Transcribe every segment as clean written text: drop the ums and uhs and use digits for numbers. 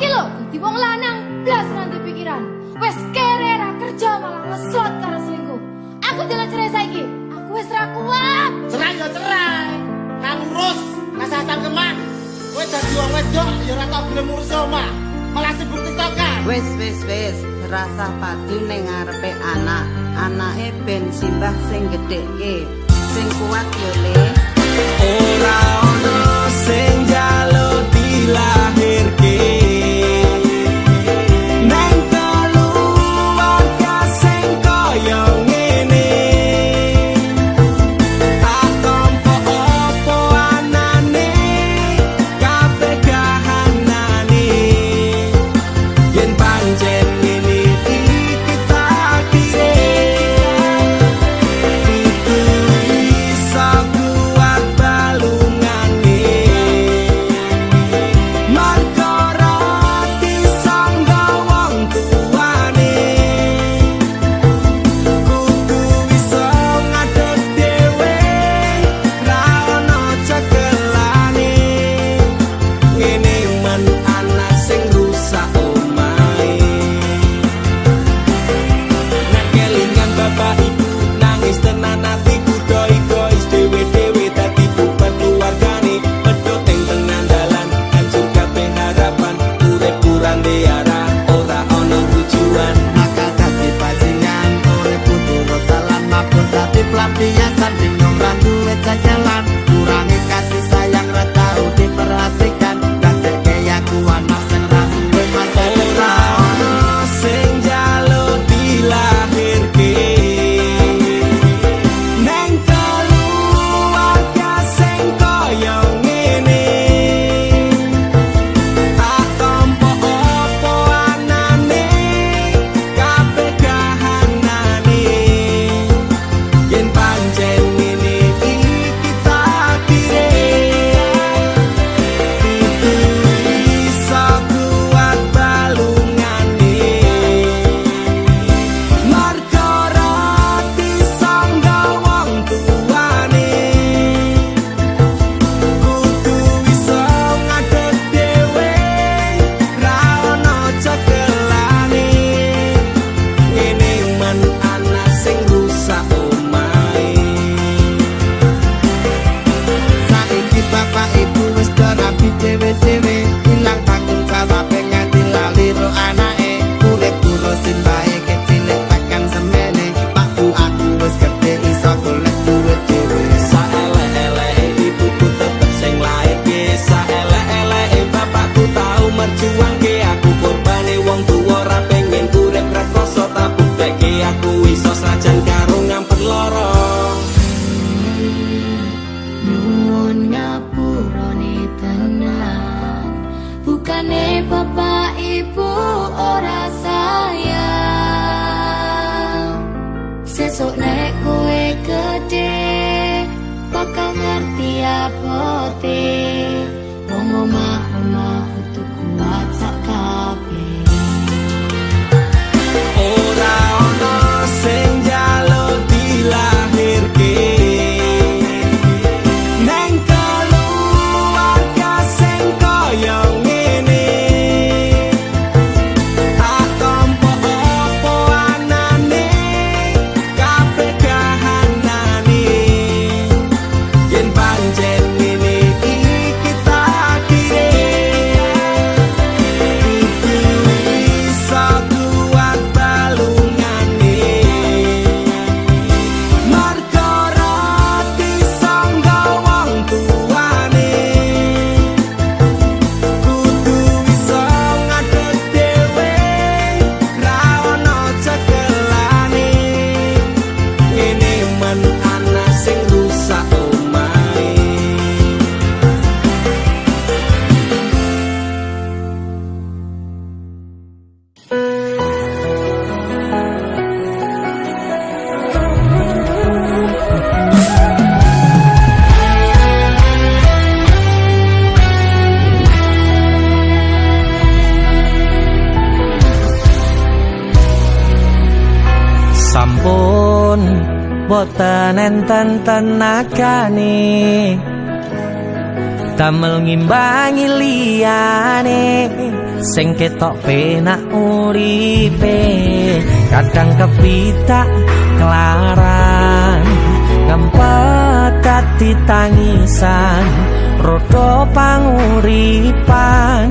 Saiki lho, dadi wong lanang blas nanti pikiran. Wes kere ra kerja malah ngeslot karo selingkuh. Aku jalan cerai saiki. Aku wes ra kuat. Cerai ya cerai. Nang urus rasa cangkeman. Kowe dadi wong wedok ya ora tau gelem ngurus omah. Malah sibuk tiktokan. Wis rasa padu ning ngarepe anak. Anake ben simbah sing gedhekke. Sing kuat yo le. Ora ono sing njaluk dilahirke. Nang keluarga sing kaya ngene. Tak tampa apa anane, kabeh kahanane. Yen pancen ngene iki takdire. Itu iso kuat balungane. Marga rati sangga wong tuane. Kudu iso ngadeg dhewe, ra ono cekelane. Ngene men anak sing rusak omahe. Nek kelingan bapak ibu nangis tenan atiku doi-dois dhewe-dhewe dadi beban keluargane. Medhot ing tengah dalan hancur kabeh harapan. Urip kurang diarah ora ono tujuan. Akal dadi bajingan, urip kudu dalan mabur dadi pelampiasan bingung ra duwe jalan. Kurangi kasih sayang ra tau diperhatikan. Dadekke aku anak sing ra duwe masa Ora depan. ono sing njaluk dilahirke. Nang keluarga sing kaya ngene. Tak tampa apa anane, kabeh kahanane. Yen pancen ngene iki takdire. Itu iso kuat balungane. Marga rati sangga wong tuane. Kudu iso ngadeg dhewe, ra ono cekelane. Ngene men anak sing rusak omahe. Saiki bapak ibu wis do rapi dhewe-dhewe. Ilang tanggung jawab nganti lali ro anake. Urip ngurusin bae kecilik tekan semene. Pak Bu aku wis gedhe iso golek duit dhewe. Saelek-eleke ibuku tetep sing lairke. Saelek-eleke bapakku tau merjuangke. Aku korbane wong tuwa ra pengen urip rekoso. Tak buktekke aku iso sajan karo ngamper lara. Nuwun ngapurane tenan. Bukane bapak ibu ora sayang. Sesuk nek kowe gede bakal ngerti apote. Wong omah-omah kudu kuat sak kabeh. Ora ono sing njaluk dilahirke. Nang keluarga sing kaya ngene. Tak tampa apa anane, kabeh kahanane. Yen pancen ngene iki takdire. Sampun boten enten tenagane damel ngimbangi liyane sing ketok penak uripe kadang kepitak kelaran ngempet dadi tangisan rodo panguripan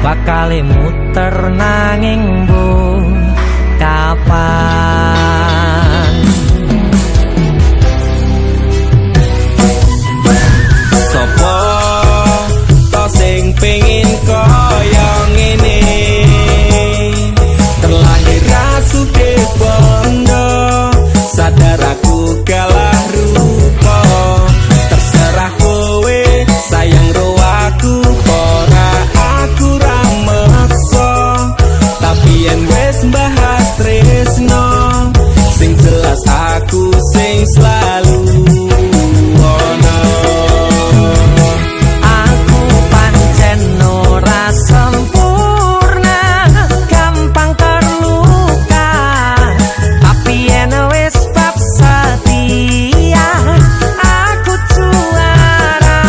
bakale muter nanging mbuh kapan sopo to sing pengin kaya ngene terlahir rasuke bondo sadar aku kalah rupa terserah kowe sayang ro aku ora aku ra meksa tapi yen wis bahas tresno sing jelas aku sing selalu ono aku pancen ora sempurna gampang terluka tapi yen wis bab setia aku juara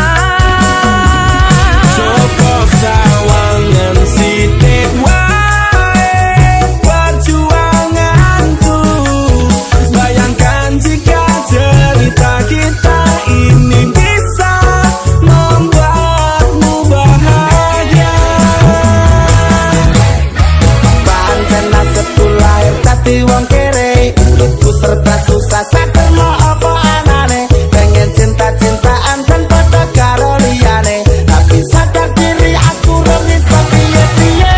Joko sawangan sithik wae perjuanganku bayangkan jika cerita kita ini bisa membuatmu bahagia Pancen nasibku lahir dadi wong kere uripku serba susah sakno apa anane pengen cinta-cintaan dan padha karo liyane tapi sadar diri aku ora iso piye-piye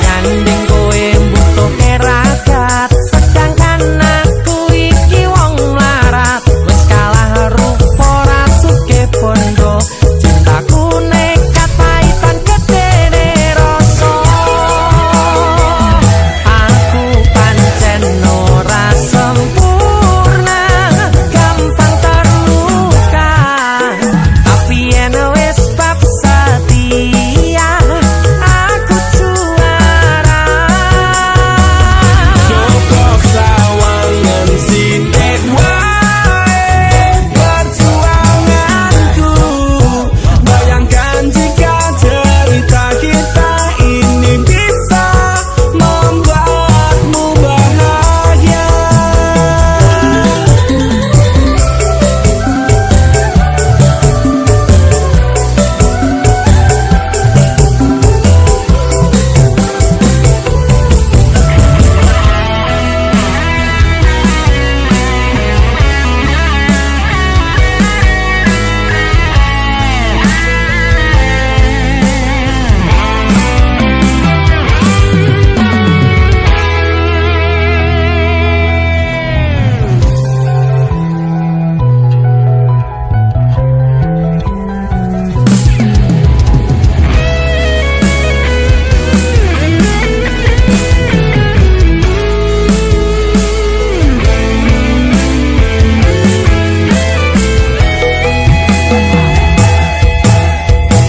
nyanding kowe butuh keragat sedangkan aku iki wong melarat wis kalah rupa rasuke bondo cintaku nekat paitan gedene rasa aku pancen ora sempurna gampang terluka tapi yen wis bab setia aku juara Joko sawangan sithik wae perjuanganku bayangkan jika cerita kita ini bisa membuatmu bahagia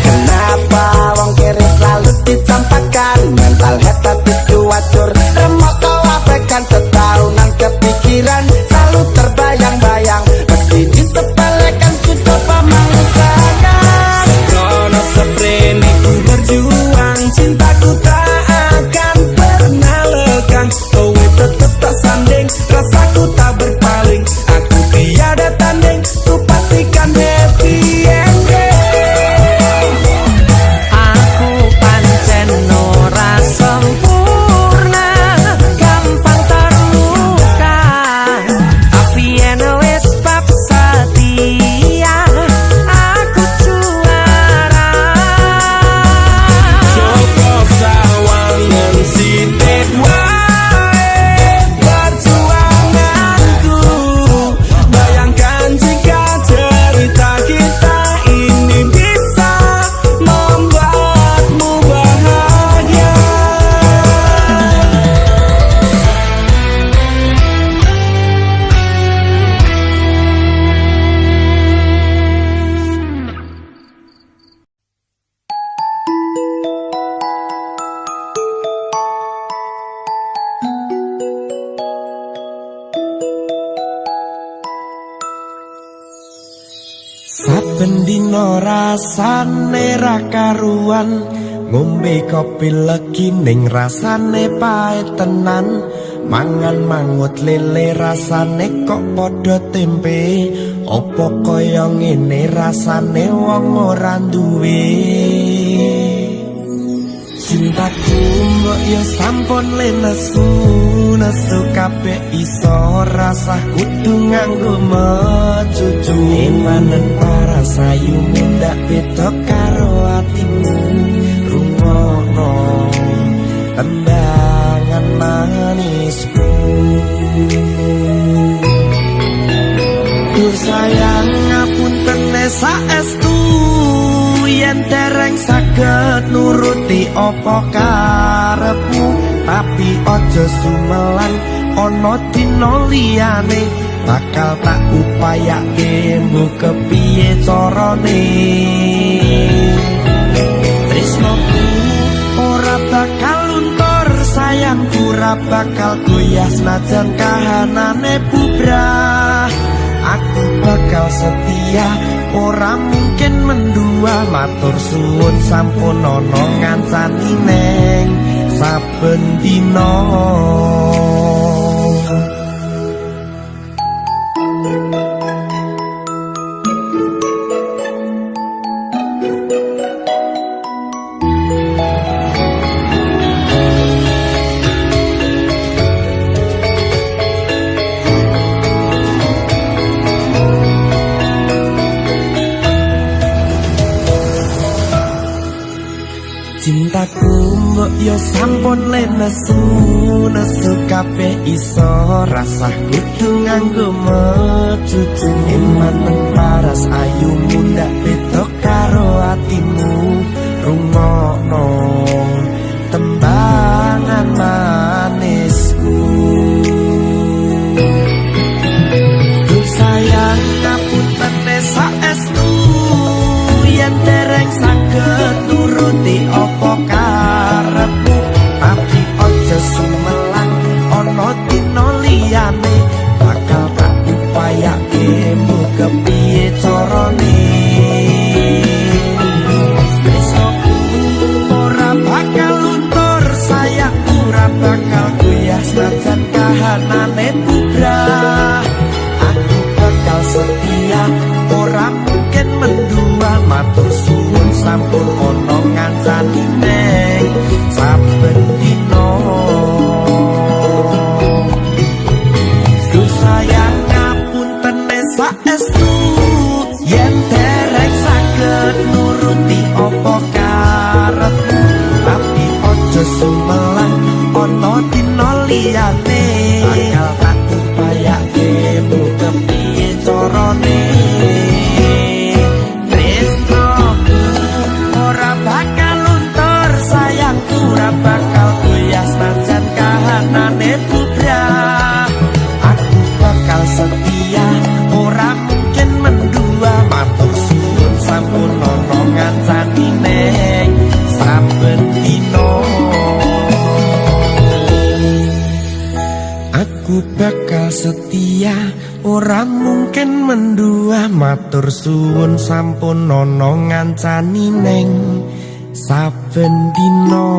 Kenapa wong kiri selalu dicampakkan mental head tapi cuacur remok kau abaikan setaunan kepikiran selalu terbayang-bayang meski disepelekan ku coba mengusahakan Krono seprene ku berjuang cintaku tak akan pernah lekang kowe tetep tak sanding rasaku tak berpaling aku tiada tanding ku pastikan happy ending aku pancen ora sempurna gampang terluka tapi yen wis bab setia aku juara Joko sawangan sithik wae perjuanganku bayangkan jika cerita kita ini bisa membuatmu bahagia Saben dina rasane ra karuan ngombe kopi legi ning rasane pahit tenan. Mangan mangut lele rasane kok padha tempe. Apa kaya ngene rasane wong ora duwe. Cintaku mbok yo sampun lenesu, nesu kabeh iso rasah kudu nganggo mecucu. Imanen para sayu mundak beda karo atimu. Rungokno tendangan manisku. Dur sayang ngapunten saestu yen dereng saged nuruti apa karepmu, tapi aja sumelan ana dina liyane bakal tak upayake mbok kepiye carane. Tresnoku ora bakal luntur, sayangku ora bakal goyah senajan kahanane bubrah. Aku bakal setia, ora mungkin mendua. Matur suwun sampun ana ngancani neng saben dina. Cintaku mbok yo sampun lenesu, nesu kabeh iso rasah kudu nganggo mecucu. Imanen paras ayu mundak beda karo atimu. Rungokno tembangan manisku. Duh sayang ngapunten saestu yen dereng saged nuruti apa karepmu, tapi aja sumelang ana dina liyane bakal tak upayake mbok kepiye carane. Tresnoku ora bakal luntur, sayangku ora bakal goyah senajan kahanane bubrah. Aku bakal setia, ora mungkin mendua. Matur suwun sampun ana ngancani neng saben dina. Duh sayang ngapunten saestu yen dereng saged nuruti apa karepmu, tapi aja sumelang ana dina liyane bakal tak upayake mbok kepiye carane. Bakal goyah senajan kahanane bubrah. Aku bakal setia, ora mungkin mendua. Matur suwun sampun ana ngancani neng saben dina. Aku bakal setia, ora mungkin mendua. Matur suwun sampun ana ngancani neng saben dina.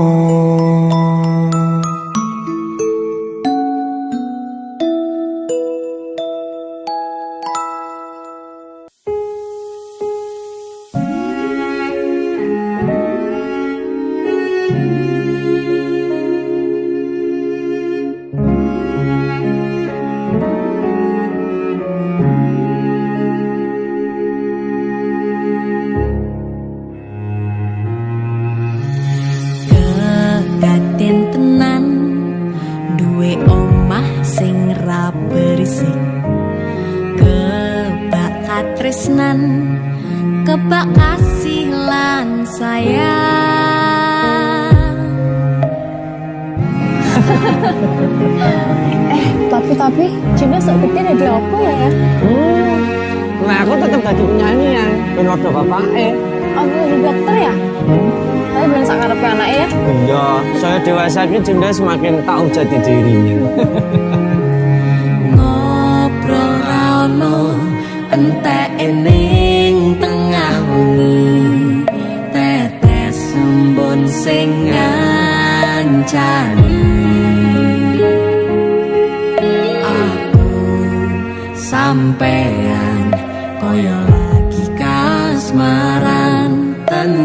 Kebak kasih lan sayang. Tapi Juna sok gede dari apa ya? Nah aku tetap jadi penyanyi ya. Ben waktu bapaknya. Aku jadi dokter ya? Tapi belum sak ngarepe anaknya ya? Iya, saya dewasa ini Junda semakin tahu jati dirinya. Ngobrol rano entek ening tengah wengi tetes sembon sing ngancani aku sampean koyo lagi kasmaran tenan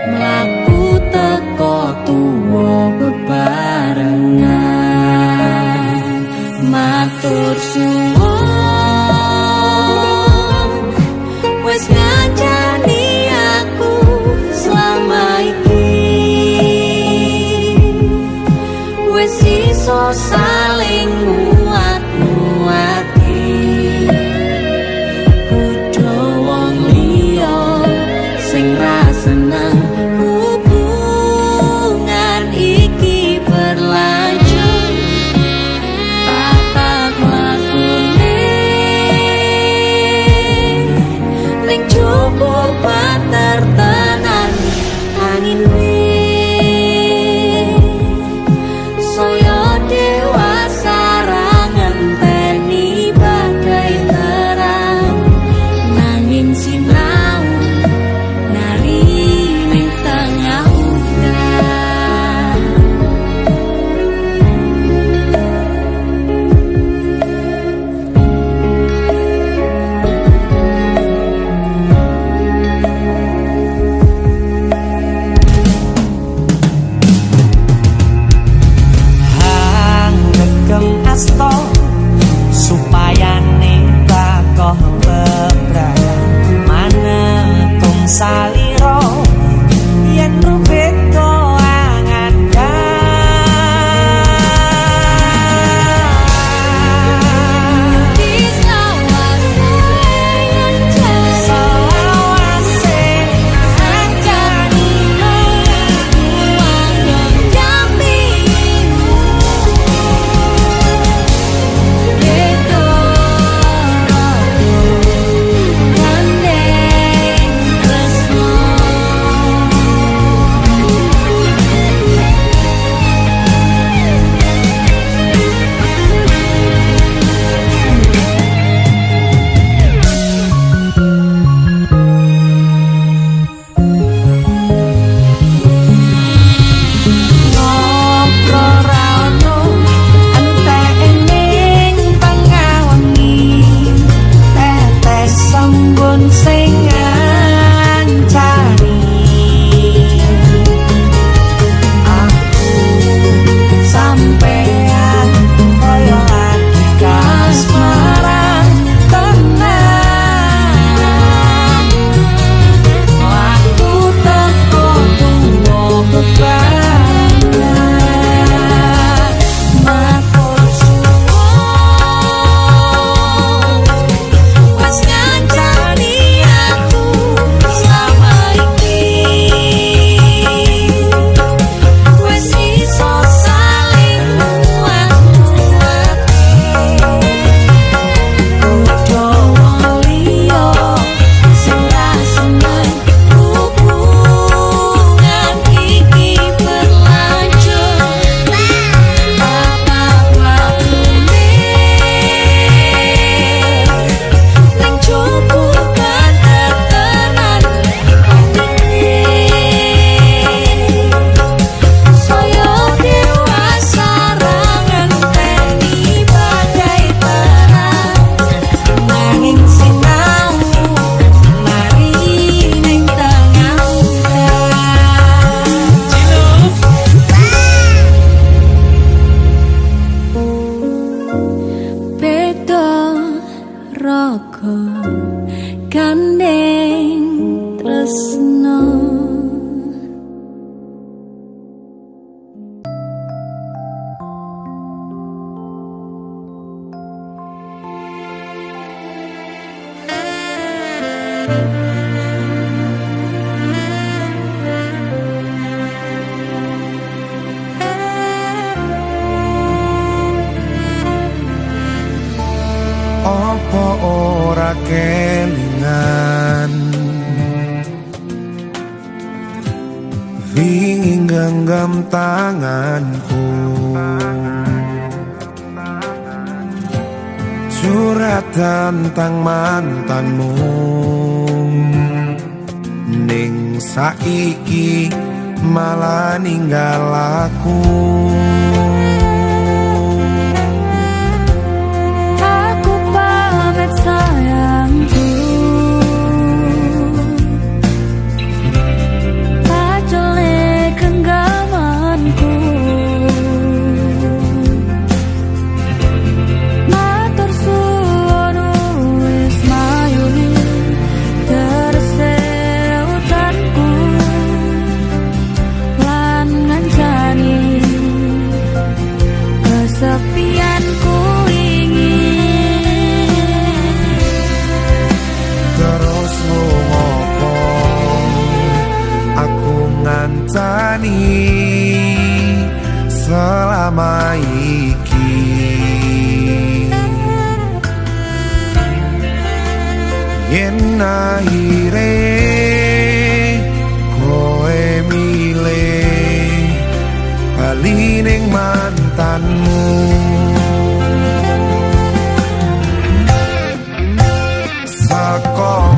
mlaku teko tuwa bebarengan matur suwun wis ngancani aku selama iki wis iso saling nguat-nguati kudu wong liya sing ra seneng hubungan iki berlanjut tatak lakune ning jupuk pater tenan angin saya dewasa ngenteni badai terang nanging sinau nari ning tengah udan hang regem asto supaya nita koh bebrayan manetung saliro yen rubet angan Apa ora kelingan Wingi genggam tanganku Curhat tentang mantanmu saiki malah ninggal aku. Aku pamit sayangku, pacole genggamanku, matur suwun wis mayuni terse utanku lan ngancani kesepianku ingin Terus ngopo aku ngancani selama iki. Yen akhire kowe milih bali ning mantanmu, saka